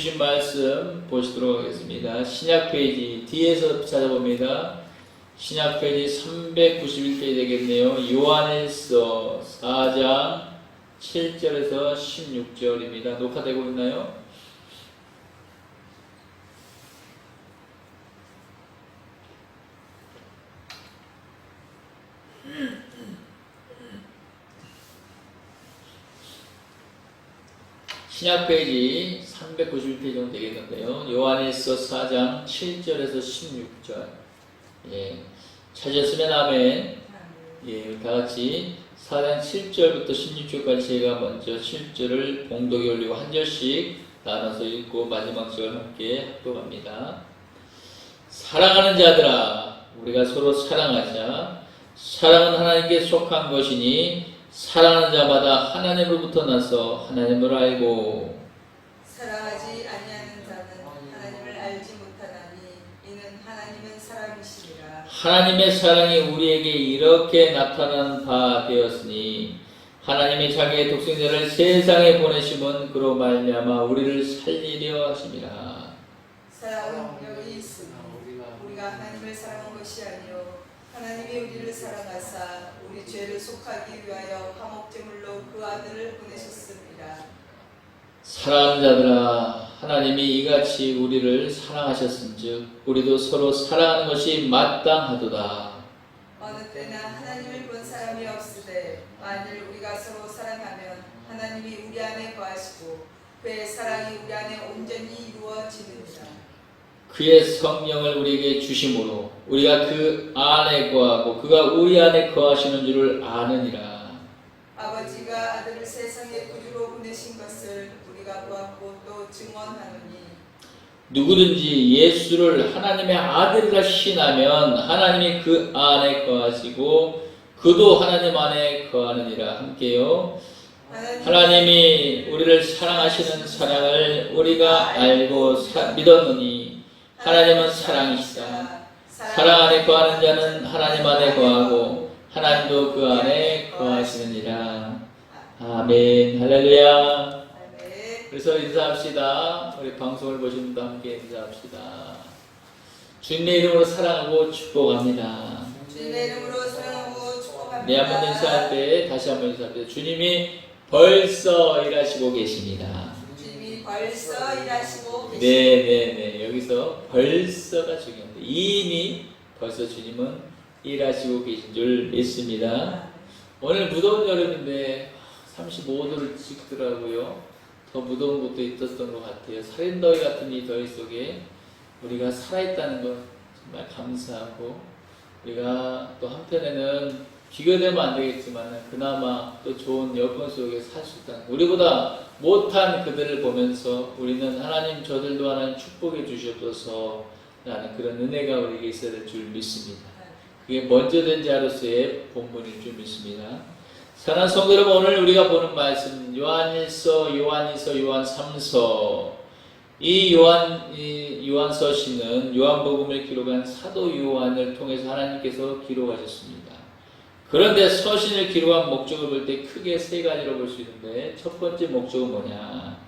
주신 말씀 보시도록 하겠습니다. 신약 페이지 뒤에서 찾아봅니다. 신약 페이지 391페이지 되겠네요. 요한일서 4장 7절에서 16절입니다. 녹화되고 있나요? 신약 페이지 391페이지 정도 되겠는데요. 요한일서 4장 7절에서 16절. 예. 찾으셨으면 아멘. 예, 다 같이 4장 7절부터 16절까지 제가 먼저 7절을 봉독에 올리고 한 절씩 나눠서 읽고 마지막 절을 함께 합독합니다. 사랑하는 자들아, 우리가 서로 사랑하자. 사랑은 하나님께 속한 것이니 사랑하는 자마다 하나님으로부터 나서 하나님을 알고 사랑하지 아니하는 자는 하나님을 알지 못하나니 이는 하나님은 사랑이시니라. 하나님의 사랑이 우리에게 이렇게 나타난 바 되었으니 하나님이 자기의 독생자를 세상에 보내심은 그로 말미암아 우리를 살리려 하심이라. 사랑은 여기 있으니 우리가 하나님을 사랑한 것이 아니요 하나님이 우리를 사랑하사 우리 죄를 속하기 위하여 화목제물로 그 아들을 보내셨습니다. 사랑하는 자들아, 하나님이 이같이 우리를 사랑하셨은즉 우리도 서로 사랑하는 것이 마땅하도다. 어느 때나 하나님을 본 사람이 없으되 만일 우리가 서로 사랑하면 하나님이 우리 안에 거하시고 그의 사랑이 우리 안에 온전히 이루어지느니라. 그의 성령을 우리에게 주심으로 우리가 그 안에 거하고 그가 우리 안에 거하시는 줄을 아느니라. 아버지가 아들을 세상에 구주로 보내신 것을 우리가 보았고 또 증언하노니 누구든지 예수를 하나님의 아들이라 신하면 하나님이 그 안에 거하시고 그도 하나님 안에 거하느니라. 함께요. 하나님이 우리를 사랑하시는 사랑을 우리가 알고 믿었느니 하나님은 사랑이시다. 사랑 안에 거하는 자는 하나님 안에 거하고 하나님도 그 안에 거하시느니라. 아멘. 할렐루야. 그래서 인사합시다. 우리 방송을 보시는 분도 함께 인사합시다. 주님의 이름으로 사랑하고 축복합니다. 주님의 이름으로 사랑하고 축복합니다. 네, 한번 인사할 때 다시 한번 인사합니다. 주님이 벌써 일하시고 계십니다. 주님이 벌써 일하시고 계십니다. 네. 여기서 벌써가 중요합니다. 이미 벌써 주님은 일하시고 계신 줄 믿습니다. 오늘 무더운 여름인데 35도를 찍더라고요. 더 무더운 곳도 있었던 것 같아요. 살인더위 같은 이 더위 속에 우리가 살아있다는 것 정말 감사하고, 우리가 또 한편에는 비교되면 안 되겠지만 그나마 또 좋은 여건 속에 살 수 있다는, 우리보다 못한 그들을 보면서 우리는 하나님 저들도 하나님 축복해 주시옵소서 라는 그런 은혜가 우리에게 있어야 될 줄 믿습니다. 그게 먼저 된 자로서의 본분일 줄 믿습니다. 사랑하는 성도 여러분, 오늘 우리가 보는 말씀 요한일서, 요한 3서. 이 요한서시는 요한복음을 기록한 사도 요한을 통해서 하나님께서 기록하셨습니다. 그런데 서신을 기록한 목적을 볼 때 크게 세 가지로 볼 수 있는데, 첫 번째 목적은 뭐냐?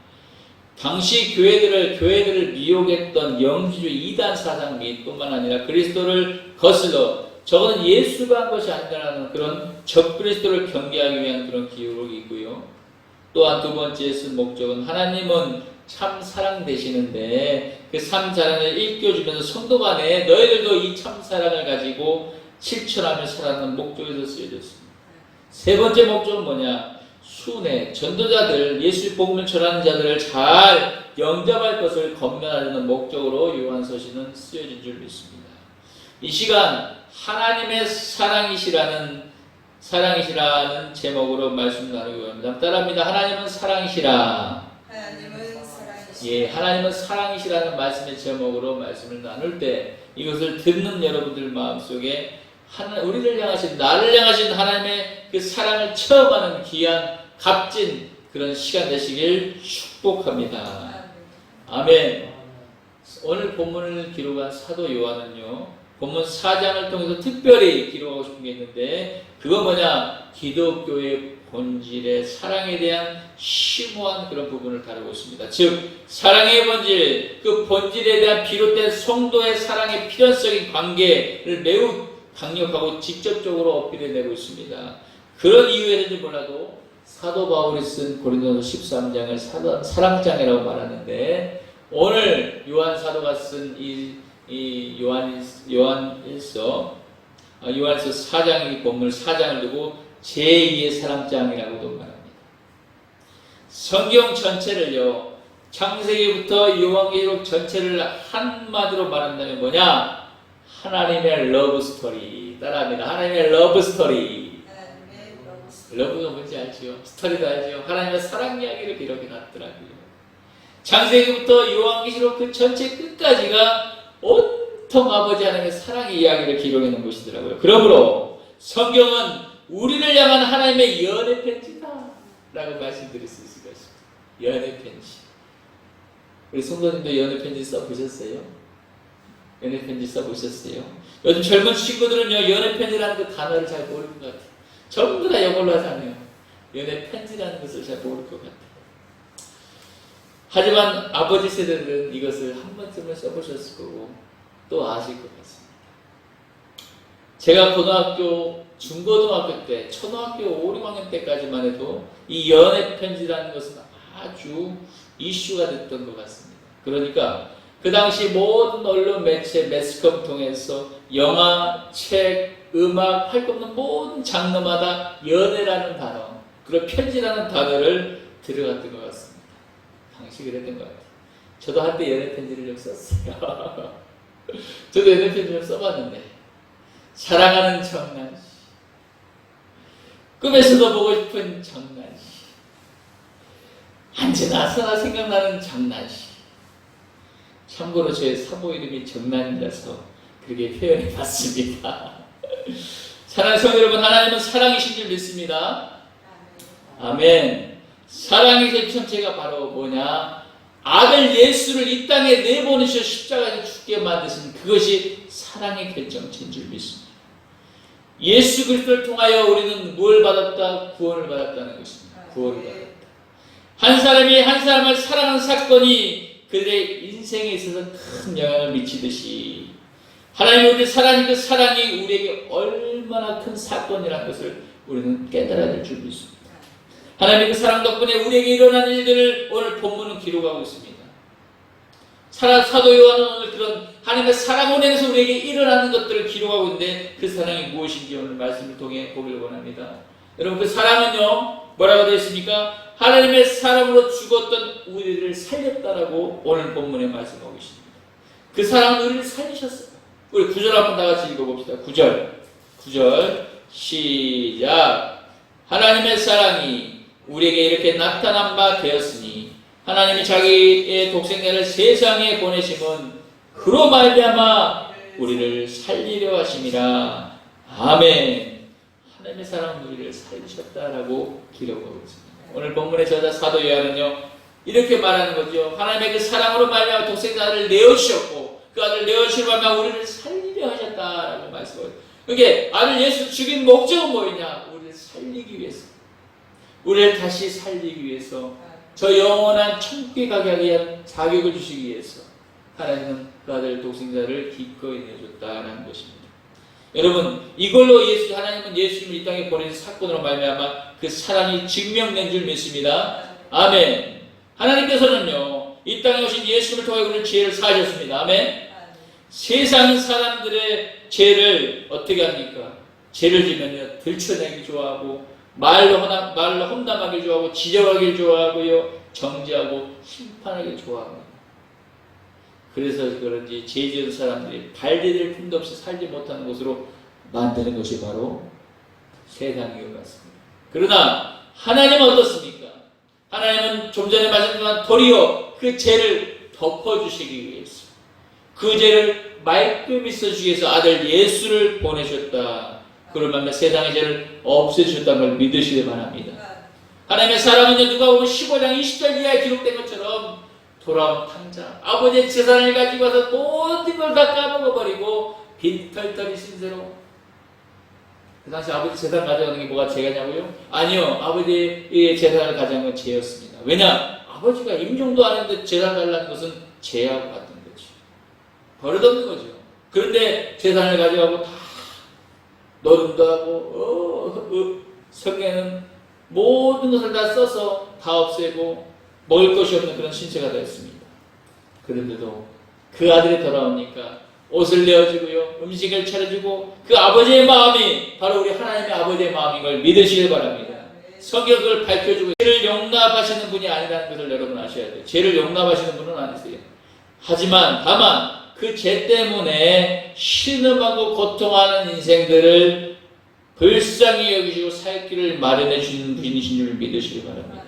당시 교회들을 미혹했던 영지주 이단 사상 및 뿐만 아니라 그리스도를 거슬러 저거는 예수가 한 것이 아니라는 그런 적그리스도를 경계하기 위한 그런 기록이 있고요. 또한 두 번째 쓴 목적은 하나님은 참 사랑 되시는데 그 참 사랑을 일깨워주면서 성도 간에 너희들도 이 참 사랑을 가지고 실천하며 살아가는 목적에서 쓰여졌습니다. 세 번째 목적은 뭐냐? 순회, 전도자들, 예수 복음을 전하는 자들을 잘 영접할 것을 건면하려는 목적으로 요한서신은 쓰여진 줄 믿습니다. 이 시간 하나님의 사랑이시라는 제목으로 말씀 나누고 합니다. 따라합니다. 하나님은 사랑이시라. 하나님은 사랑이시라. 예, 하나님은 사랑이시라는 말씀의 제목으로 말씀을 나눌 때 이것을 듣는 여러분들 마음속에 우리를 향하신, 나를 향하신 하나님의 그 사랑을 체험하는 귀한 값진 그런 시간 되시길 축복합니다. 아멘. 오늘 본문을 기록한 사도 요한은요, 본문 4장을 통해서 특별히 기록하고 싶은 게 있는데, 그건 뭐냐? 기독교의 본질의 사랑에 대한 심오한 그런 부분을 다루고 있습니다. 즉 사랑의 본질, 그 본질에 대한 비롯된 성도의 사랑의 필연적인 관계를 매우 강력하고 직접적으로 어필해내고 있습니다. 그런 이유에는지 몰라도 사도 바울이 쓴 고린도서 13장을 사랑장이라고 말하는데, 오늘 요한 사도가 쓴 이 요한일서 4장, 이 본문 4장을 두고 제2의 사랑장이라고도 말합니다. 성경 전체를요, 창세기부터 요한계시록 전체를 한마디로 말한다면 뭐냐? 하나님의 러브 스토리. 따라합니다. 하나님의 러브 스토리. 러브가 뭔지 알지요? 스토리도 알지요? 하나님의 사랑 이야기를 기록해 놨더라고요. 창세기부터 요한계시록 그 전체 끝까지가 온통 아버지 하나님의 사랑의 이야기를 기록해 놓은 것이더라고요. 그러므로 성경은 우리를 향한 하나님의 연애 편지다 라고 말씀드릴 수 있을 것입니다. 연애 편지. 우리 성도님도 연애 편지 써보셨어요? 연애 편지 써보셨어요? 요즘 젊은 친구들은요, 연애 편지라는 그 단어를 잘 모를 것 같아요. 전부 다 이걸로 하잖아요. 연애 편지라는 것을 잘 모를 것 같아요. 하지만 아버지 세대들은 이것을 한 번쯤은 써보셨을 거고 또 아실 것 같습니다. 제가 고등학교, 중고등학교 때, 초등학교 5, 6학년 때까지만 해도 이 연애 편지라는 것은 아주 이슈가 됐던 것 같습니다. 그러니까 그 당시 모든 언론 매체, 매스컴 통해서 영화, 책, 음악, 할 것 없는 모든 장르마다 연애라는 단어, 그리고 편지라는 단어를 들어갔던 것 같습니다. 당시 그랬던 것 같아요. 저도 한때 연애 편지를 좀 썼어요. 저도 연애 편지 좀 써봤는데, 사랑하는 정난씨, 꿈에서도 보고 싶은 정난씨, 언제나 생각나는 정난씨. 참고로 제 사모 이름이 정난이라서 그렇게 표현해봤습니다. 사랑하는 성도 여러분, 하나님은 사랑이신 줄 믿습니다. 아멘. 사랑의 결정체가 바로 뭐냐? 아들 예수를 이 땅에 내보내셔 십자가에서 죽게 만드신 그것이 사랑의 결정체인 줄 믿습니다. 예수 그리스도를 통하여 우리는 무엇을 받았다? 구원을 받았다는 것입니다. 구원을 받았다. 한 사람이 한 사람을 사랑하는 사건이 그들의 인생에 있어서 큰 영향을 미치듯이 하나님이 우리를 사랑하는 그 사랑이 우리에게 얼마나 큰 사건이라는 것을 우리는 깨달아야 될 줄 믿습니다. 하나님의 그 사랑 덕분에 우리에게 일어난 일들을 오늘 본문은 기록하고 있습니다. 사도 요한은 오늘 그런 하나님의 사랑으로 인해서 우리에게 일어나는 것들을 기록하고 있는데, 그 사랑이 무엇인지 오늘 말씀을 통해 보기를 원합니다. 여러분, 그 사랑은요, 뭐라고 되어 있습니까? 하나님의 사랑으로 죽었던 우리를 살렸다라고 오늘 본문에 말씀하고 있습니다. 그 사랑은 우리를 살리셨어요. 우리 9절 한번 다 같이 읽어봅시다. 9절 시작. 하나님의 사랑이 우리에게 이렇게 나타난 바 되었으니 하나님이 자기의 독생자를 세상에 보내심은 그로 말미암아 우리를 살리려 하심이라. 아멘. 하나님의 사랑은 우리를 살리셨다라고 기록하고 있습니다. 오늘 본문의 저자 사도 요한은요, 이렇게 말하는 거죠. 하나님의 그 사랑으로 말미암아 독생자를 내어주셨고 그 아들 내어주시고 말미암아 우리를 살리려 하셨다라고 말씀하고, 그게 아들 예수 죽인 목적은 뭐였냐? 우리를 살리기 위해서, 우리를 다시 살리기 위해서, 저 영원한 천국에 가게 하기 위한 자격을 주시기 위해서 하나님은 그 아들 독생자를 기꺼이 내어줬다라는 것입니다. 여러분, 이걸로 하나님은 예수님을 이 땅에 보내신 사건으로 말미암아 그 사랑이 증명된 줄 믿습니다. 아멘. 하나님께서는요, 이 땅에 오신 예수님을 통해 우리를 죄를 사하셨습니다. 아멘. 세상 사람들의 죄를 어떻게 합니까? 죄를 지면요, 들춰내기 좋아하고, 말로 험담하기 좋아하고, 지적하기 좋아하고요, 정죄하고 심판하기 좋아합니다. 그래서 그런지 죄 지은 사람들이 발디딜 틈도 없이 살지 못하는 곳으로 만드는 것이 바로 세상인 것 같습니다. 그러나 하나님은 어떻습니까? 하나님은 좀 전에 말씀드린 도리어 그 죄를 덮어주시기 위해서, 그 죄를 말끔히 써주기 위해서 아들 예수를 보내셨다. 그를 만나 세상의 죄를 없애주셨다는 걸 믿으시기 바랍니다. 하나님의 사랑은요, 누가 보면 15장 20절 이하에 기록된 것처럼 돌아온 탕자, 아버지의 재산을 가지고 와서 모든 걸 다 까먹어버리고 빈털터리 신세로 그 당시 아버지 재산 가져가는 게 뭐가 죄냐고요? 아니요. 아버지의 재산을 가져간 건 죄였습니다. 왜냐? 아버지가 임종도 안 했는데 재산 달라는 것은 죄하고 같은 거죠. 버릇없는 거죠. 그런데 재산을 가져가고 다 노름도 하고 성경에는 모든 것을 다 써서 다 없애고 먹을 것이 없는 그런 신세가 되었습니다. 그런데도 그 아들이 돌아오니까 옷을 내어주고요, 음식을 차려주고 그 아버지의 마음이 바로 우리 하나님의 아버지의 마음인 걸 믿으시길 바랍니다. 성경은 그걸 밝혀주고 죄를 용납하시는 분이 아니라는 것을 여러분 아셔야 돼요. 죄를 용납하시는 분은 아니세요. 하지만 다만 그 죄 때문에 신음하고 고통하는 인생들을 불쌍히 여기시고 살 길을 마련해 주시는 분이신 줄 믿으시기 바랍니다.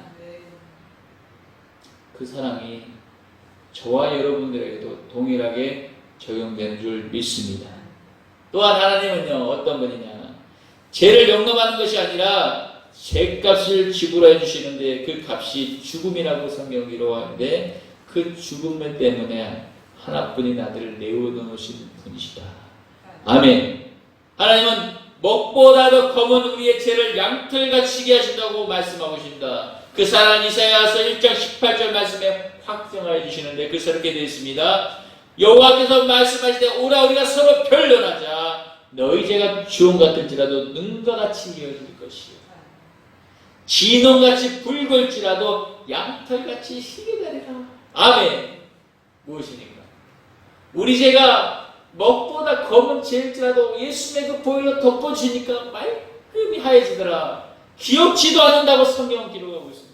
그 사랑이 저와 여러분들에게도 동일하게 적용되는 줄 믿습니다. 또한 하나님은요, 어떤 분이냐, 죄를 용납하는 것이 아니라 죄값을 지불해 주시는데 그 값이 죽음이라고 성경은 기록하는데 그 죽음 때문에 하나뿐인 아들을 내어놓으신 분이시다. 아멘. 하나님은 먹보다도 검은 우리의 죄를 양털같이 희게 하신다고 말씀하고 계십니다. 그 사랑 이사야서 1장 18절 말씀에 확정하여 주시는데 그래서 이렇게 되어 있습니다. 여호와께서 말씀하시되 오라 우리가 서로 변론하자. 너희 죄가 주홍 같을지라도 능과 같이 이어질 것이요 진홍같이 붉을지라도 양털같이 희게 되리라. 아멘. 무엇이니까? 우리 죄가 먹보다 검은 죄일지라도 예수님의 그 보혈로 덮어주니까 말끔히 하얘지더라. 기억지도 않는다고 성경은 기록하고 있습니다.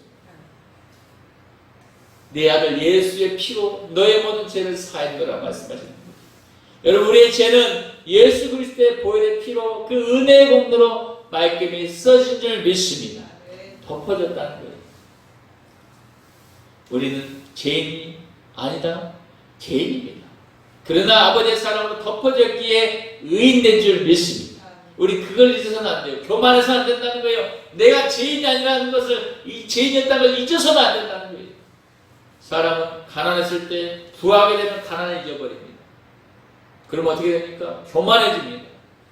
내 아들 예수의 피로 너의 모든 죄를 사했노라 말씀하십니다. 여러분, 우리의 죄는 예수 그리스도의 보혈의 피로 그 은혜의 공로로 말끔히 써진 줄 믿습니다. 덮어졌다는 거예요. 우리는 죄인이 아니다. 죄인입니다. 그러나 아버지의 사랑으로 덮어졌기에 의인된 줄 믿습니다. 우리 그걸 잊어서는 안 돼요. 교만해서는 안 된다는 거예요. 내가 죄인이 아니라는 것을, 이 죄인이었다는 걸 잊어서는 안 된다는 거예요. 사람은 가난했을 때 부하게 되면 가난을 잊어버립니다. 그럼 어떻게 됩니까? 교만해집니다.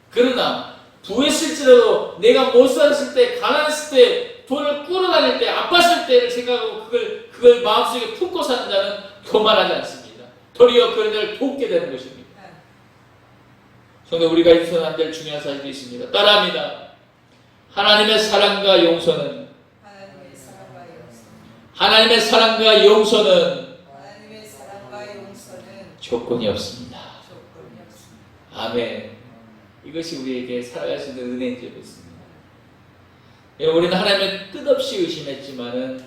그러나 부했을지라도 내가 못 살았을 때, 가난했을 때, 돈을 꾸러다닐 때, 아팠을 때를 생각하고 그걸 마음속에 품고 사는 자는 교만하지 않습니다. 도리어 그런 자를 돕게 되는 것입니다. 성도, 우리가 잊어서는 안 될 중요한 사실이 있습니다. 따라합니다. 하나님의 사랑과 용서는 조건이 없습니다. 아멘. 이것이 우리에게 살아갈 수 있는 은혜인 줄 믿습니다. 우리는 하나님을 끝없이 의심했지만은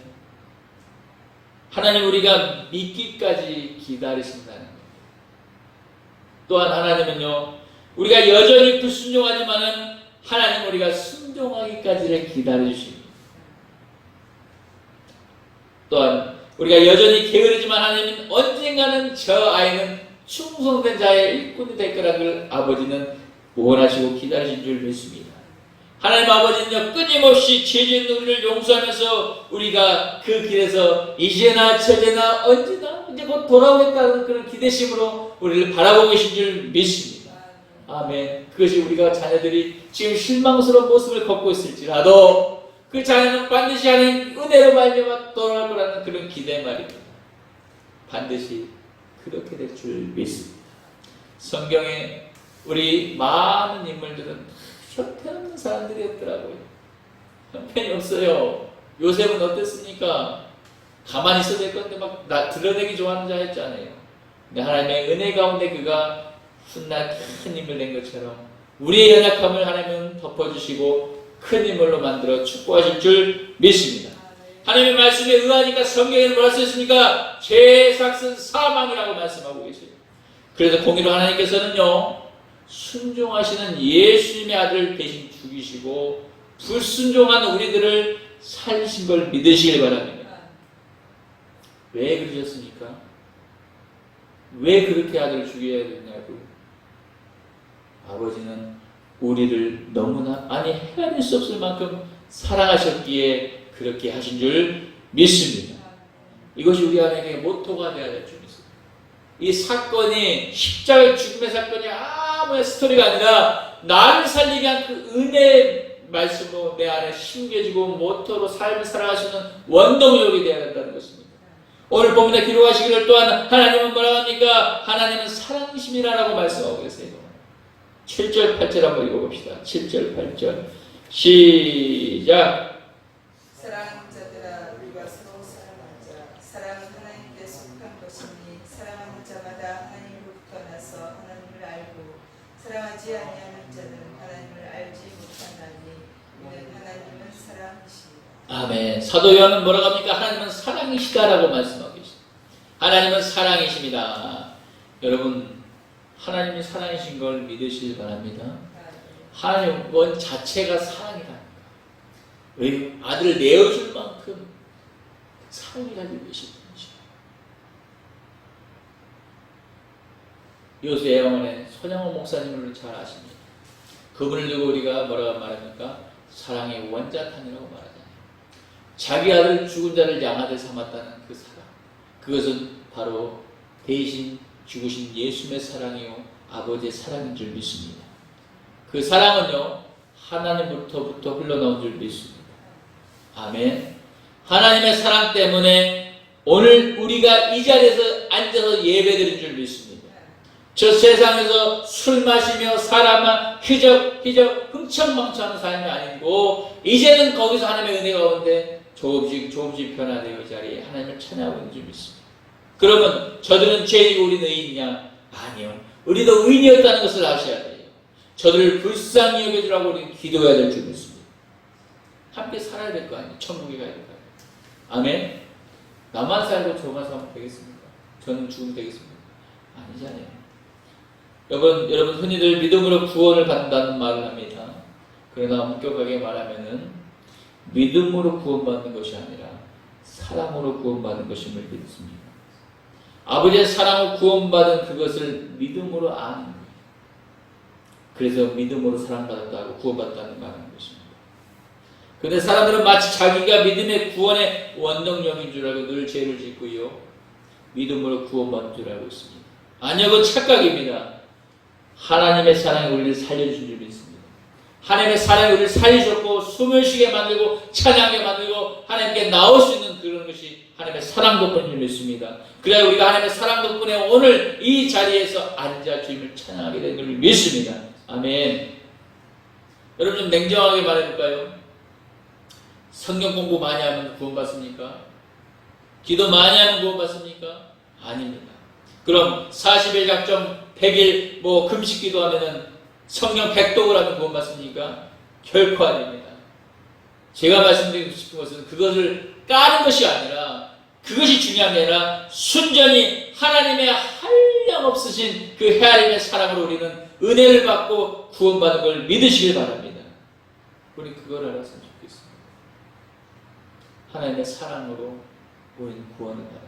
하나님 우리가 믿기까지 기다리신다는 겁니다. 또한 하나님은요, 우리가 여전히 불순종하지만은 하나님 우리가 순종하기까지를 기다려주십니다. 또한 우리가 여전히 게으르지만 하나님은 언젠가는 저 아이는 충성된 자의 일꾼이 될 거라는 걸 아버지는 원하시고 기다리신 줄 믿습니다. 하나님 아버지는요, 끊임없이 죄 짓는 우리를 용서하면서 우리가 그 길에서 이제나 저제나 언제나 이제 곧 돌아오겠다는 그런 기대심으로 우리를 바라보고 계신 줄 믿습니다. 아멘. 그것이 우리가 자녀들이 지금 실망스러운 모습을 걷고 있을지라도 그 자녀는 반드시 하나님 은혜로 말미암아 돌아올 거라는 그런 기대 말입니다. 반드시 그렇게 될 줄 믿습니다. 성경에 우리 많은 인물들은 형편없는 사람들이었더라고요. 형편이 없어요. 요셉은 어땠습니까? 가만히 있어야 될 건데 막 드러내기 좋아하는 자였잖아요. 근데 하나님의 은혜 가운데 그가 훗날 큰 힘을 낸 것처럼 우리의 연약함을 하나님은 덮어주시고 큰 힘으로 만들어 축복하실 줄 믿습니다. 하나님의 말씀에 의하니까 성경에는 뭐라 쓰였습니까? 죄의 삭은 사망이라고 말씀하고 계세요. 그래서 공의로 하나님께서는요, 순종하시는 예수님의 아들을 대신 죽이시고 불순종한 우리들을 살리신 걸 믿으시길 바랍니다. 왜 그러셨습니까? 왜 그렇게 아들을 죽여야 되냐고. 아버지는 우리를 너무나 헤아릴 수 없을 만큼 사랑하셨기에 그렇게 하신 줄 믿습니다. 이것이 우리 안에게 모토가 되어야 될 줄 믿습니다. 이 사건이 십자가의 죽음의 사건이 아무의 스토리가 아니라 나를 살리게 한 그 은혜의 말씀으로 내 안에 심겨지고 모토로 삶을 살아갈 수 있는 원동력이 되어야 한다는 것입니다. 오늘 본문에 기록하시기를 또한 하나님은 뭐라고 합니까? 하나님은 사랑이심이라고 말씀하고 계세요. 7절 8절 한번 읽어봅시다. 7절 8절 시작. 사랑하는 자들아 우리가 서로 사랑하자. 사랑은 하나님께 속한 것이니 사랑하는 자마다 하나님으로부터 나서 하나님을 알고 사랑하지 아니하는 자는 하나님을 알지 못하나니 이는 하나님은 사랑이시니라. 아멘. 사도 요한은 뭐라고 합니까? 하나님은 사랑이시다라고 말씀하고 계십니다. 하나님은 사랑이십니다. 여러분 하나님이 사랑이신 걸 믿으시길 바랍니다. 하나님 원 자체가 사랑이라니까. 왜? 아들을 내어줄 만큼 사랑이 가지고 계신 분이시죠. 요새 애원의 손양호 목사님을 잘 아십니다. 그분을 두고 우리가 뭐라고 말합니까? 사랑의 원자탄이라고 말하잖아요. 자기 아들 죽은 자를 양아들 삼았다는 그 사랑. 그것은 바로 대신 죽으신 예수님의 사랑이요 아버지의 사랑인 줄 믿습니다. 그 사랑은요 하나님으로부터 흘러나온 줄 믿습니다. 아멘. 하나님의 사랑 때문에 오늘 우리가 이 자리에서 앉아서 예배드린 줄 믿습니다. 저 세상에서 술 마시며 사람만 휘적 흥청망청하는 삶이 아니고 이제는 거기서 하나님의 은혜 가운데 조금씩 변화되어 이 자리에 하나님을 찬양하고 있는 줄 믿습니다. 그러면 저들은 죄이고 우리는 의인이냐? 아니요. 우리도 의인이었다는 것을 아셔야 돼요. 저들을 불쌍히 여겨주라고 우리는 기도해야 될 줄 믿습니다. 함께 살아야 될 거 아니에요. 천국에 가야 될 거 아니에요. 아멘. 나만 살고 저만 살면 되겠습니까? 저는 죽으면 되겠습니까? 아니잖아요. 여러분 흔히들 믿음으로 구원을 받는다는 말을 합니다. 그러나 엄격하게 말하면은 믿음으로 구원받는 것이 아니라 사랑으로 구원받는 것임을 믿습니다. 아버지의 사랑으로 구원받은 그것을 믿음으로 아는 거예요. 그래서 믿음으로 사랑받았다고 구원받았다는 말하는 것입니다. 그런데 사람들은 마치 자기가 믿음의 구원의 원동력인 줄 알고 늘 죄를 짓고요. 믿음으로 구원받는 줄 알고 있습니다. 아니요, 그건 착각입니다. 하나님의 사랑이 우리를 살려주신 줄 믿습니다. 하나님의 사랑이 우리를 살려줬고 숨을 쉬게 만들고 찬양하게 만들고 하나님께 나올 수 있는 그런 것이 하나님의 사랑 덕분인 줄 믿습니다. 그래야 우리가 하나님의 사랑 덕분에 오늘 이 자리에서 앉아 주님을 찬양하게 된 줄 믿습니다. 아멘. 여러분 좀 냉정하게 말해볼까요? 성경 공부 많이 하면 구원받습니까? 기도 많이 하면 구원받습니까? 아닙니다. 그럼 40일 작정 100일 금식 기도하면은 성령 100독을 하면 구원받습니까? 결코 아닙니다. 제가 말씀드리고 싶은 것은 그것을 까는 것이 아니라 그것이 중요한 게 아니라 순전히 하나님의 한량없으신 그 헤아림의 사랑으로 우리는 은혜를 받고 구원받는 걸 믿으시길 바랍니다. 우리 그걸 알았으면 좋겠습니다. 하나님의 사랑으로 우리는 구원을 받았다.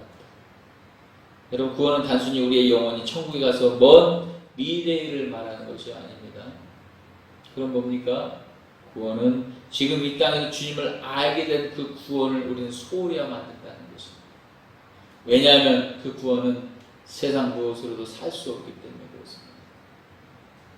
여러분 구원은 단순히 우리의 영혼이 천국에 가서 먼 미래를 말하는 것이 아닙니다. 그럼 뭡니까? 구원은 지금 이 땅에서 주님을 알게 된 그 구원을 우리는 소홀히 하면 안 된다는 것입니다. 왜냐하면 그 구원은 세상 무엇으로도 살 수 없기 때문에 그렇습니다.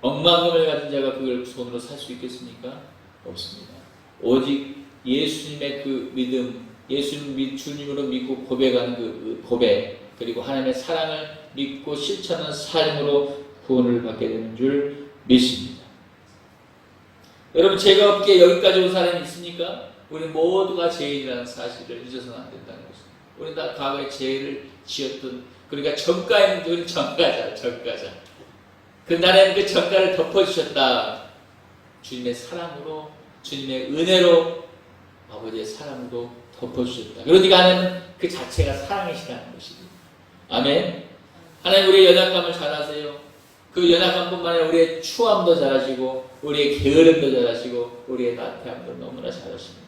억만금을 가진 자가 그걸 손으로 살 수 있겠습니까? 없습니다. 오직 예수님의 그 믿음, 예수님 주님으로 믿고 고백하는 그 고백, 그리고 하나님의 사랑을 믿고 실천하는 삶으로 구원을 받게 되는 줄 믿습니다. 여러분 죄가 없기에 여기까지 온 사람이 있습니까? 우리 모두가 죄인이라는 사실을 잊어서는 안 된다는 것입니다. 우리 다 과거에 죄를 지었던, 그러니까 전가인 우리 전가자. 그날에는 그 전가를 덮어주셨다. 주님의 사랑으로, 주님의 은혜로, 아버지의 사랑으로 덮어주셨다. 그러니까 하나님은 그 자체가 사랑이시라는 것입니다. 아멘. 하나님 우리의 연약함을 잘 아세요. 그 연약함뿐만 아니라 우리의 추함도 잘 아시고 우리의 게으름도 잘 아시고 우리의 나태함도 너무나 잘 아십니다.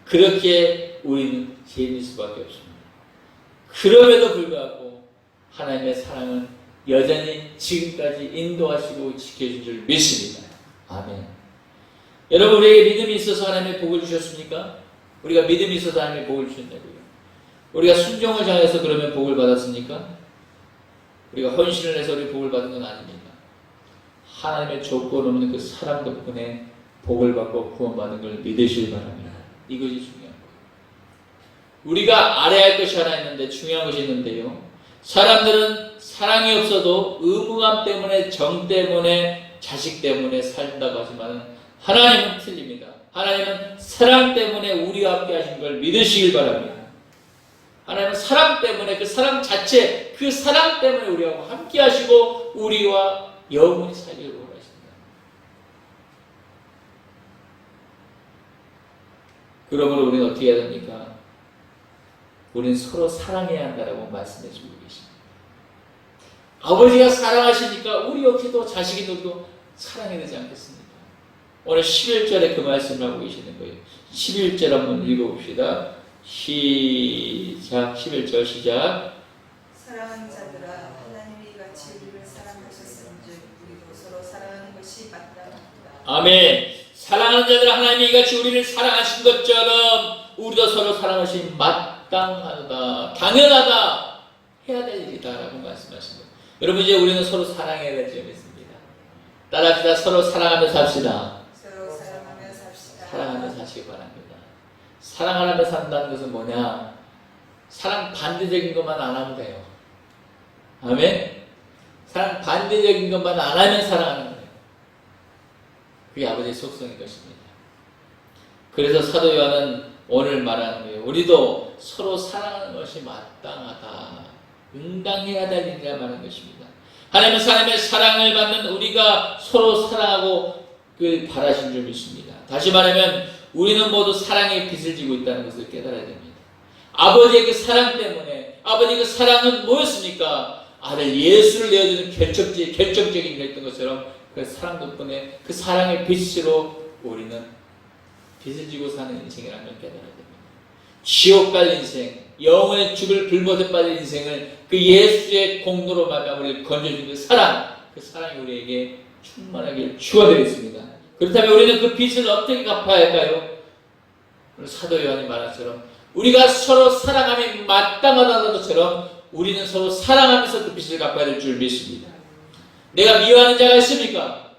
그렇게 우리는 죄인일 수밖에 없습니다. 그럼에도 불구하고 하나님의 사랑은 여전히 지금까지 인도하시고 지켜준 줄 믿습니다. 아멘. 여러분 우리에게 믿음이 있어서 하나님의 복을 주셨습니까? 우리가 믿음이 있어서 하나님의 복을 주셨냐고요. 우리가 순종을 잘해서 그러면 복을 받았습니까? 우리가 헌신을 해서 우리 복을 받은 건 아닙니다. 하나님의 조건 없는 그 사랑 덕분에 복을 받고 구원받는 걸 믿으시기 바랍니다. 이것이 중요한 거예요. 우리가 알아야 할 것이 하나 있는데, 중요한 것이 있는데요. 사람들은 사랑이 없어도 의무감 때문에, 정 때문에, 자식 때문에 산다고 하지만 하나님은 틀립니다. 하나님은 사랑 때문에 우리와 함께 하신 걸 믿으시길 바랍니다. 하나님은 사랑 때문에, 그 사랑 자체, 그 사랑 때문에 우리와 함께 하시고 우리와 영원히 살기를 원하십니다. 그러므로 우리는 어떻게 해야 됩니까? 우리는 서로 사랑해야 한다라고 말씀해 주고 계십니다. 아버지가 사랑하시니까 우리 역시도 자식들도 사랑해야 되지 않겠습니까? 오늘 11절에 그 말씀을 하고 계시는 거예요. 11절 한번 읽어봅시다. 시작. 11절 시작. 사랑하는 자들아, 하나님이 이같이 우리를 사랑하셨은즉 우리도 서로 사랑하는 것이 마땅합니다. 아멘. 사랑하는 자들아, 하나님이 이같이 우리를 사랑하신 것처럼 우리도 서로 사랑하시 마땅하다, 당연하다, 해야 될 일이다라고 말씀하신 거예요. 여러분, 이제 우리는 서로 사랑해야 될 점이 있습니다. 따라합시다. 서로 사랑하며 삽시다. 서로 사랑하며 삽시다. 사랑하며 사시기 바랍니다. 사랑하며 산다는 것은 뭐냐? 사랑 반대적인 것만 안 하면 돼요. 아멘? 사랑 반대적인 것만 안 하면 사랑하는 거예요. 그게 아버지의 속성인 것입니다. 그래서 사도 요한은 오늘 말하는 거예요. 우리도 서로 사랑하는 것이 마땅하다. 응당해야 될 일이라 말하는 것입니다. 하나님은 하나님의 사랑을 받는 우리가 서로 사랑하고 그 바라신 줄 믿습니다. 다시 말하면 우리는 모두 사랑의 빚을 지고 있다는 것을 깨달아야 됩니다. 아버지의 그 사랑 때문에, 아버지의 그 사랑은 뭐였습니까? 아들 예수를 내어주는 결정적인 일이었던 것처럼 그 사랑 덕분에 그 사랑의 빚으로 우리는 빚을 지고 사는 인생이라는 걸 깨달아야 됩니다. 지옥 갈 인생, 영원히 죽을 불못에 빠질 인생을 그 예수의 공로로 말미암아 우리를 건져준 그 사랑이 우리에게 충만하게 주어되겠습니다. 그렇다면 우리는 그 빚을 어떻게 갚아야 할까요? 오늘 사도 요한이 말한 것처럼 우리가 서로 사랑함이 마땅하다는 것처럼 우리는 서로 사랑하면서 그 빚을 갚아야 될 줄 믿습니다. 내가 미워하는 자가 있습니까?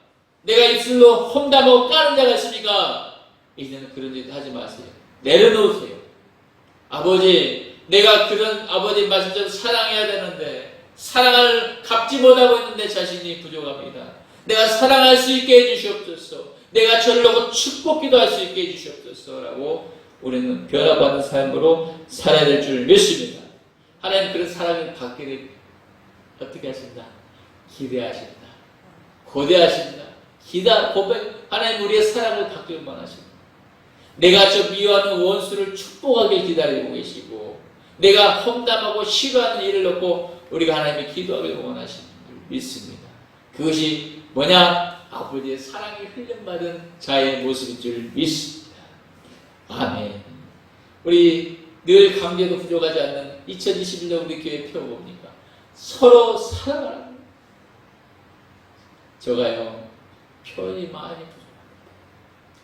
내가 입술로 험담하고 까는 자가 있습니까? 이제는 그런 짓 하지 마세요. 내려놓으세요. 아버지, 내가 그런 아버지 말씀대로 사랑해야 되는데 사랑을 갚지 못하고 있는데 자신이 부족합니다. 내가 사랑할 수 있게 해주시옵소서. 내가 저를 놓고 축복기도 할 수 있게 해주시옵소서 라고 우리는 변화받는 삶으로 살아야 될 줄 믿습니다. 하나님 그런 사랑을 받기를 어떻게 하신다? 기대하신다. 고대하신다. 하나님 우리의 사랑을 받기를 원하십니다. 내가 저 미워하는 원수를 축복하길 기다리고 계시고 내가 험담하고 싫어하는 일을 놓고 우리가 하나님의 기도하기를 원하시는 줄 믿습니다. 그것이 뭐냐? 아버지의 사랑이 흘려받은 자의 모습인 줄 믿습니다. 아멘. 우리 늘 강제도 부족하지 않는 2021년 우리 교회 펴봅니까? 서로 사랑하라. 저가요 표현이 많이 부족합니다.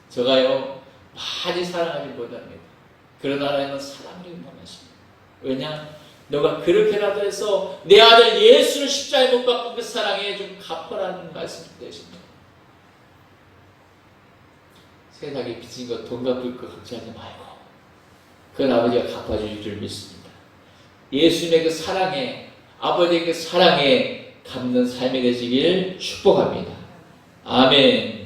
저가요 많이 사랑하지 못합니다. 그러나 하나님은 사랑을 원하십니다. 왜냐? 너가 그렇게라도 해서 내 아들 예수를 십자가에 못 박은 그 사랑에 좀 갚아라는 말씀이 되십니다. 세상에 빚진 것 돈 갚을 것 걱정하지 말고 그건 아버지가 갚아주실 줄 믿습니다. 예수님의 그 사랑에, 아버지의 그 사랑에 갚는 삶이 되시길 축복합니다. 아멘.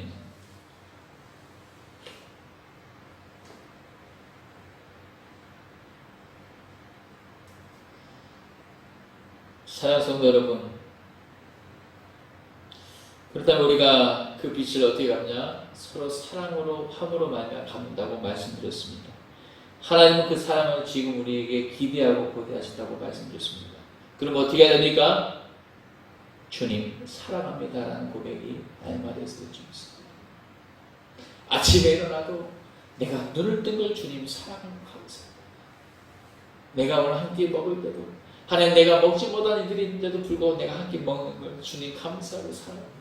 사랑하는 성도 여러분, 그렇다면 우리가 그 빛을 어떻게 갚냐? 서로 사랑으로 함으로 말미암아 갚는다고 말씀드렸습니다. 하나님은 그 사랑을 지금 우리에게 기대하고 고대하신다고 말씀드렸습니다. 그럼 어떻게 해야 됩니까? 주님 사랑합니다라는 고백이 날마다 있을 줄 믿습니다. 아침에 일어나도 내가 눈을 뜬 걸 주님 사랑하는 감사합니다. 내가 오늘 한 끼 먹을 때도 하나님 내가 먹지 못한 이들이 있는데도 불구하고 내가 한 끼 먹는 걸 주님 감사하고 사랑합니다.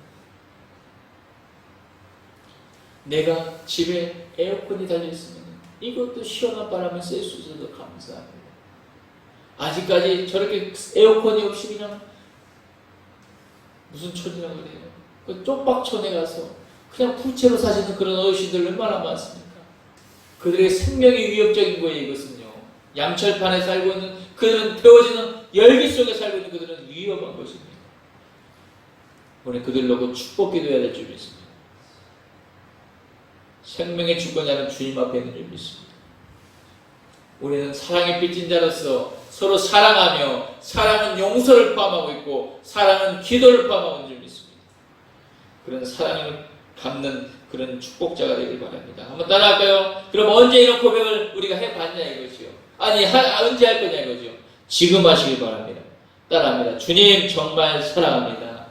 내가 집에 에어컨이 달려있으면 이것도 시원한 바람을 쐴 수 있어서 감사합니다. 아직까지 저렇게 에어컨이 없이 그냥 무슨 천이라고 그래요. 그 쪽박촌에 가서 그냥 부채로 사시는 그런 어르신들 얼마나 많습니까? 그들의 생명이 위협적인 거예요, 이것은요. 양철판에 살고 있는 그들은 태워지는 열기 속에 살고 있는 그들은 위험한 것입니다. 오늘 그들 놓고 축복 기도해야 될 줄 믿습니다. 생명의 주권자는 주님 앞에 있는 줄 믿습니다. 우리는 사랑의 빚진 자로서 서로 사랑하며, 사랑은 용서를 포함하고 있고 사랑은 기도를 포함하고 있는 줄 믿습니다. 그런 사랑을 갚는 그런 축복자가 되길 바랍니다. 한번 따라할까요? 그럼 언제 이런 고백을 우리가 해봤냐 이거지요. 아니 언제 할 거냐 이거죠. 지금 하시길 바랍니다. 따라합니다. 주님 정말 사랑합니다.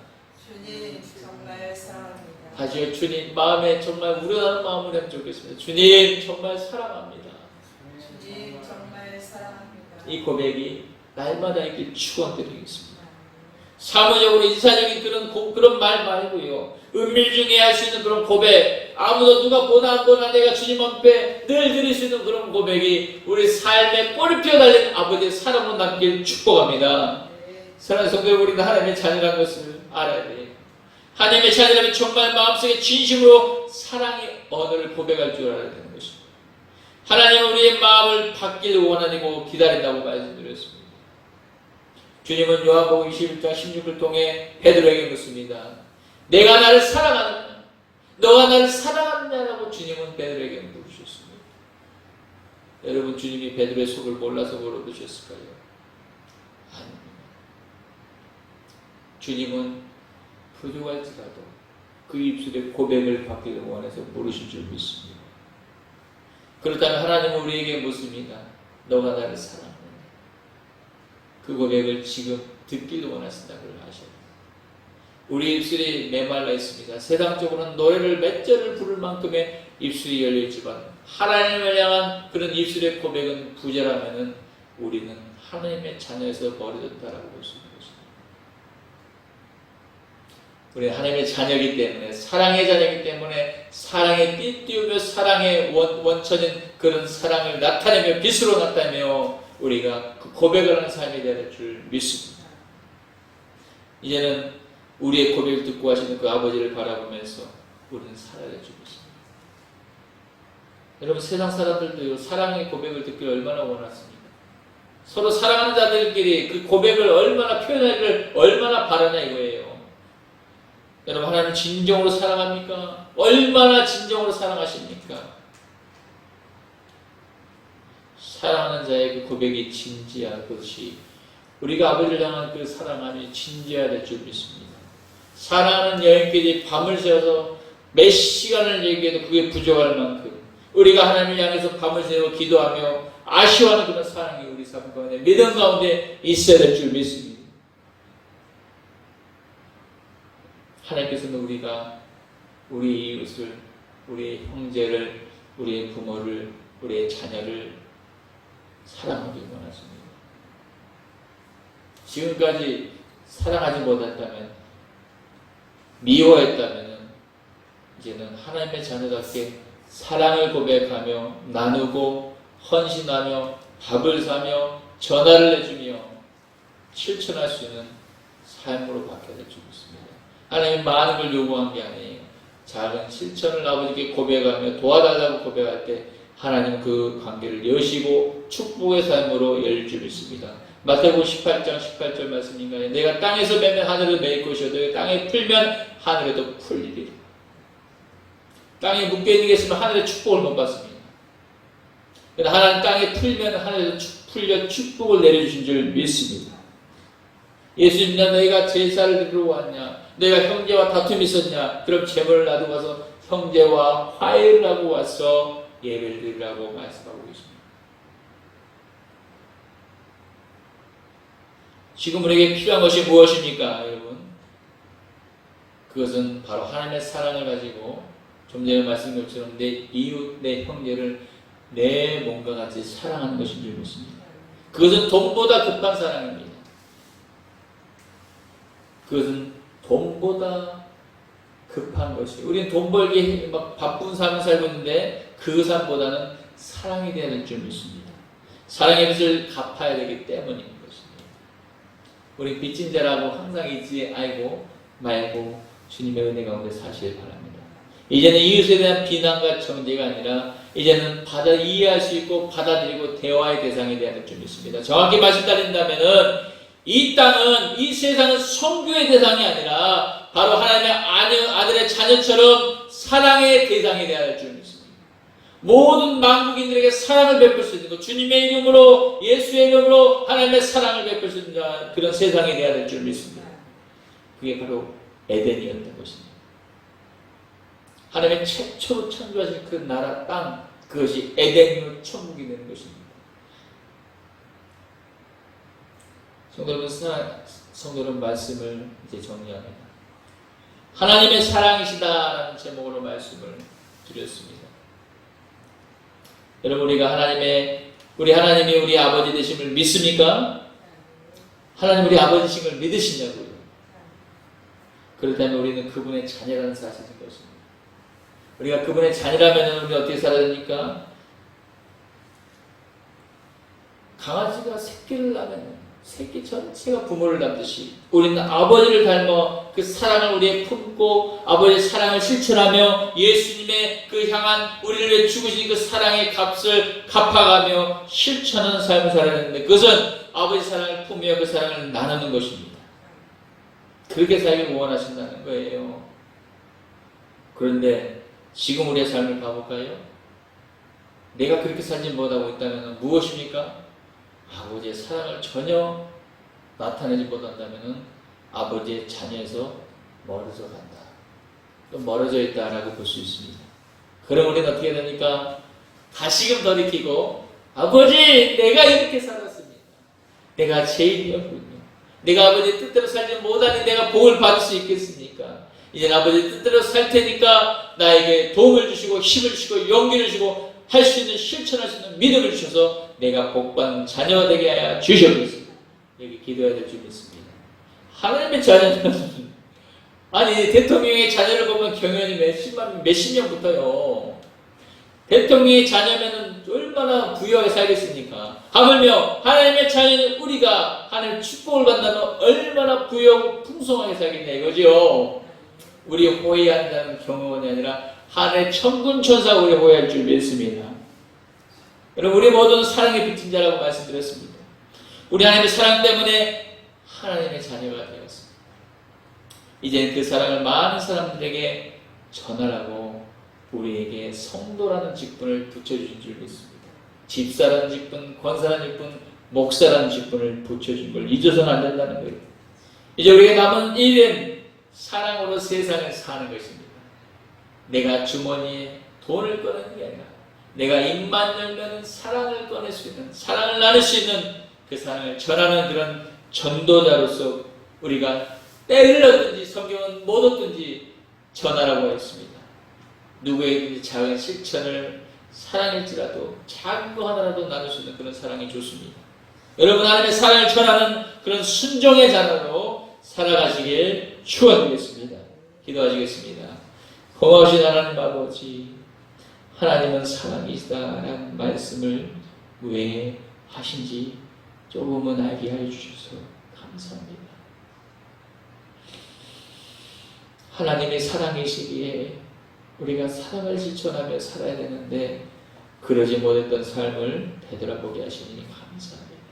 주님 정말 사랑합니다. 다시요. 주님 마음에 정말 우려하는 마음을 하면 좋겠습니다. 주님 정말 사랑합니다. 주님 정말 사랑합니다. 이 고백이 날마다 있길 축원드리겠습니다. 사무적으로 인사적인 그런 말 말고요. 은밀 중에 할 수 있는 그런 고백, 아무도 누가 보나 안 보나 내가 주님 앞에 늘 드릴 수 있는 그런 고백이 우리 삶에 꼬리뼈 달린 아버지의 사랑으로 남길 축복합니다. 사랑하는 성도들, 우리는 하나님의 자녀라는 것을 알아야 돼요. 하나님의 자녀라면 정말 마음속에 진심으로 사랑의 언어를 고백할 줄 알아야 되는 것입니다. 하나님은 우리의 마음을 받기를 원하고 기다린다고 말씀드렸습니다. 주님은 요한복음 21장 16을 통해 베드로에게 묻습니다. 내가 나를 사랑하느냐? 너가 나를 사랑하느냐라고 주님은 베드로에게 물으셨습니다. 여러분, 주님이 베드로의 속을 몰라서 물어보셨을까요? 아닙니다. 주님은 부족할지라도 그 입술의 고백을 받기를 원해서 물으실 줄 믿습니다. 그렇다면 하나님은 우리에게 묻습니다. 너가 나를 사랑하느냐? 그 고백을 지금 듣기를 원하신다고 하셔요. 우리 입술이 메말라 있습니다. 세상적으로는 노래를 몇 절을 부를 만큼의 입술이 열려있지만 하나님을 향한 그런 입술의 고백은 부재라면 우리는 하나님의 자녀에서 버려졌다라고 볼 수 있는 것입니다. 우리는 하나님의 자녀이기 때문에, 사랑의 자녀이기 때문에 사랑에 띠띠우며 사랑의 원천인 그런 사랑을 나타내며 빛으로 나타내며 우리가 그 고백을 하는 삶이 되는 줄 믿습니다. 이제는 우리의 고백을 듣고 하시는 그 아버지를 바라보면서 우리는 살아야 될 줄 믿습니다. 여러분, 세상 사람들도 사랑의 고백을 듣기를 얼마나 원하십니까? 서로 사랑하는 자들끼리 그 고백을 얼마나 표현하기를 얼마나 바라냐 이거예요. 여러분, 하나님 진정으로 사랑합니까? 얼마나 진정으로 사랑하십니까? 사랑하는 자의 그 고백이 진지한 것이 우리가 아버지를 향한 그 사랑함이 진지해야 될 줄 믿습니다. 사랑하는 여인끼리 밤을 새워서 몇 시간을 얘기해도 그게 부족할 만큼 우리가 하나님을 향해서 밤을 새워 기도하며 아쉬워하는 그런 사랑이 우리 삶 가운데, 믿음 가운데 있어야 될 줄 믿습니다. 하나님께서는 우리가 우리 이웃을, 우리 형제를, 우리의 부모를, 우리의 자녀를 사랑하길 원하십니다. 지금까지 사랑하지 못했다면, 미워했다면 이제는 하나님의 자녀답게 사랑을 고백하며 나누고 헌신하며 밥을 사며 전화를 해주며 실천할 수 있는 삶으로 바뀌어야 될 줄 믿습니다. 하나님 많은 걸 요구한 게 아니에요. 작은 실천을 아버지께 고백하며 도와달라고 고백할 때 하나님 그 관계를 여시고 축복의 삶으로 열릴 줄 믿습니다. 마태복음 18장 18절 말씀인가요? 내가 땅에서 매면 하늘에도 매일 것이어도 땅에 풀면 하늘에도 풀리리라. 땅에 묶여있는 게 있으면 하늘의 축복을 못 받습니다. 그러나 하나님 땅에 풀면 하늘에도 풀려 축복을 내려주신 줄 믿습니다. 예수님이나 너희가 제사를 드리러 왔냐? 너희가 형제와 다툼이 있었냐? 그럼 제물을 놔두고 와서 형제와 화해를 하고 와서 예배를 드리라고 말씀하고 계십니다. 지금 우리에게 필요한 것이 무엇입니까, 여러분? 그것은 바로 하나님의 사랑을 가지고 좀 전에 말씀드린 것처럼 내 이웃, 내 형제를 내 몸과 같이 사랑하는 것인 줄 믿습니다. 그것은 돈보다 급한 사랑입니다. 그것은 돈보다 급한 것이에요. 우리는 돈 벌기 막 바쁜 삶을 살고 있는데 그 삶보다는 사랑이 되어야 될 줄 믿습니다. 사랑의 빚을 갚아야 되기 때문인 것입니다. 우리 빚진 자라고 항상 잊지 말고 주님의 은혜 가운데 사시길 바랍니다. 이제는 이웃에 대한 비난과 정죄가 아니라 이제는 이해할 수 있고 받아들이고 대화의 대상이 되어야 될 줄 믿습니다. 정확히 말씀 드린다면은 이 땅은, 이 세상은 선교의 대상이 아니라 바로 하나님의 아들의 자녀처럼 사랑의 대상이 되어야 될 줄 믿습니다. 모든 만국인들에게 사랑을 베풀 수 있는 것, 주님의 이름으로, 예수의 이름으로 하나님의 사랑을 베풀 수 있는 그런 세상이 되어야 될 줄 믿습니다. 그게 바로 에덴이었던 것입니다. 하나님의 최초로 창조하신 그 나라 땅, 그것이 에덴이요 천국이 되는 것입니다. 성도 여러분, 말씀을 이제 정리합니다. 하나님의 사랑이시다라는 제목으로 말씀을 드렸습니다. 여러분, 우리 하나님이 우리 아버지 되심을 믿습니까? 하나님 우리 아버지심을 믿으시냐고요? 그렇다면 우리는 그분의 자녀라는 사실인 것입니다. 우리가 그분의 자녀라면 우리 어떻게 살아야 됩니까? 강아지가 새끼를 낳으면 새끼 전체가 부모를 닮듯이 우리는 아버지를 닮아 그 사랑을 우리에 품고 아버지의 사랑을 실천하며 예수님의 그 향한 우리를 위해 죽으신 그 사랑의 값을 갚아가며 실천하는 삶을 살아야 되는데, 그것은 아버지 사랑을 품으며 그 사랑을 나누는 것입니다. 그렇게 살기를 원하신다는 거예요. 그런데 지금 우리의 삶을 봐볼까요? 내가 그렇게 살지 못하고 있다면 무엇입니까? 아버지의 사랑을 전혀 나타내지 못한다면 아버지의 자녀에서 멀어져 간다. 또 멀어져 있다라고 볼 수 있습니다. 그럼 우리는 어떻게 됩니까? 다시금 돌이키고, 아버지, 내가 이렇게 살았습니다. 내가 죄인이었군요. 내가 아버지의 뜻대로 살지 못하니 내가 복을 받을 수 있겠습니까? 이제 아버지의 뜻대로 살 테니까 나에게 도움을 주시고 힘을 주시고 용기를 주시고 할 수 있는, 실천할 수 있는 믿음을 주셔서 내가 복받는 자녀가 되게 하여 주시옵소서. 여기 기도해야 될 줄 믿습니다. 하나님의 자녀는 아니, 대통령의 자녀를 보면 경연이 몇십 명부터요. 대통령의 자녀면은 얼마나 부유하게 살겠습니까? 하물며 하나님의 자녀는 우리가 하나님의 축복을 받는다면 얼마나 부유하고 풍성하게 살겠냐 이거죠. 우리 호의한다는 경험이 아니라 하늘의 천군 천사가 우리 호의할 줄 믿습니다. 여러분, 우리 모두는 사랑의 빚진 자라고 말씀드렸습니다. 우리 하나님의 사랑 때문에 하나님의 자녀가 되었습니다. 이제 그 사랑을 많은 사람들에게 전하라고 우리에게 성도라는 직분을 붙여주신 줄 믿습니다. 집사라는 직분, 권사라는 직분, 목사라는 직분을 붙여준 걸 잊어서는 안 된다는 거예요. 이제 우리가 남은 일은 사랑으로 세상을 사는 것입니다. 내가 주머니에 돈을 꺼내는 게 아니라 내가 입만 열면 사랑을 꺼낼 수 있는, 사랑을 나눌 수 있는 그 사랑을 전하는 그런 전도자로서 우리가 때를 얻든지 성경은 못 얻든지 전하라고 했습니다. 누구에게든지 작은 실천을 사랑일지라도 작은 거 하나라도 나눌 수 있는 그런 사랑이 좋습니다. 여러분, 하나님의 사랑을 전하는 그런 순종의 자녀로 살아가시길 축원드리겠습니다. 기도하시겠습니다. 고마우신 하나님 아버지, 하나님은 사랑이시다라는 말씀을 왜 하신지 조금은 알게 해주셔서 감사합니다. 하나님이 사랑이시기에 우리가 사랑을 실천하며 살아야 되는데 그러지 못했던 삶을 되돌아보게 하시니 감사합니다.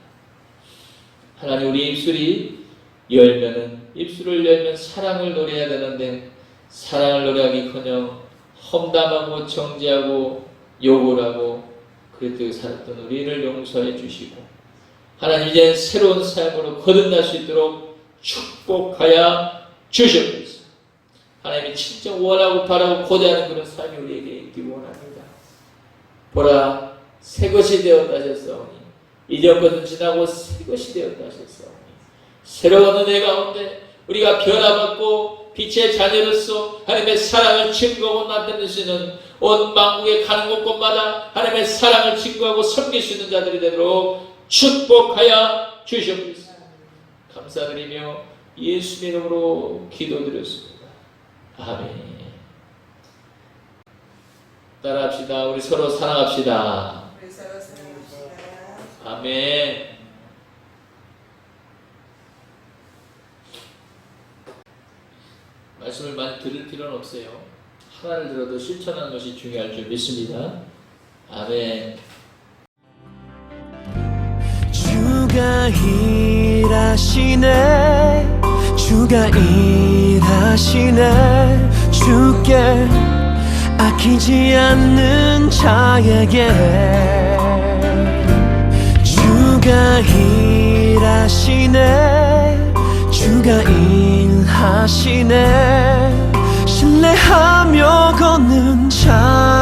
하나님, 우리 입술을 열면 사랑을 노래해야 되는데 사랑을 노래하기커녕 험담하고 정죄하고 욕을 하고 그랬듯이 살았던 우리를 용서해 주시고, 하나님 이제 새로운 삶으로 거듭날 수 있도록 축복하여 주시옵소서. 하나님이 진짜 원하고 바라고 고대하는 그런 삶이 우리에게 있기 원합니다. 보라, 새 것이 되었다 하셨사오니 이전 것은 지나고 새 것이 되었다 하셨사오니 새로운 은혜 가운데 우리가 변화받고 빛의 자녀로서 하나님의 사랑을 증거하고 나타낼 수 있는 온 만국에 가는 곳곳마다 하나님의 사랑을 증거하고 섬길 수 있는 자들이 되도록 축복하여 주시옵소서. 감사드리며 예수의 이름으로 기도드렸습니다. 아멘. 따라합시다. 우리 서로 사랑합시다. 우리 서로 사랑합시다. 아멘. 말씀 말씀을 많이 들을 필요는 없어요. 하나를 들어도 실천하는 것이 중요할 줄 믿습니다. 아멘. 주가 일하시네, 주가 일하시네. 주께 아끼지 않는 자에게 주가 일하시네, 주가 일하시네. 신뢰하며 걷는 자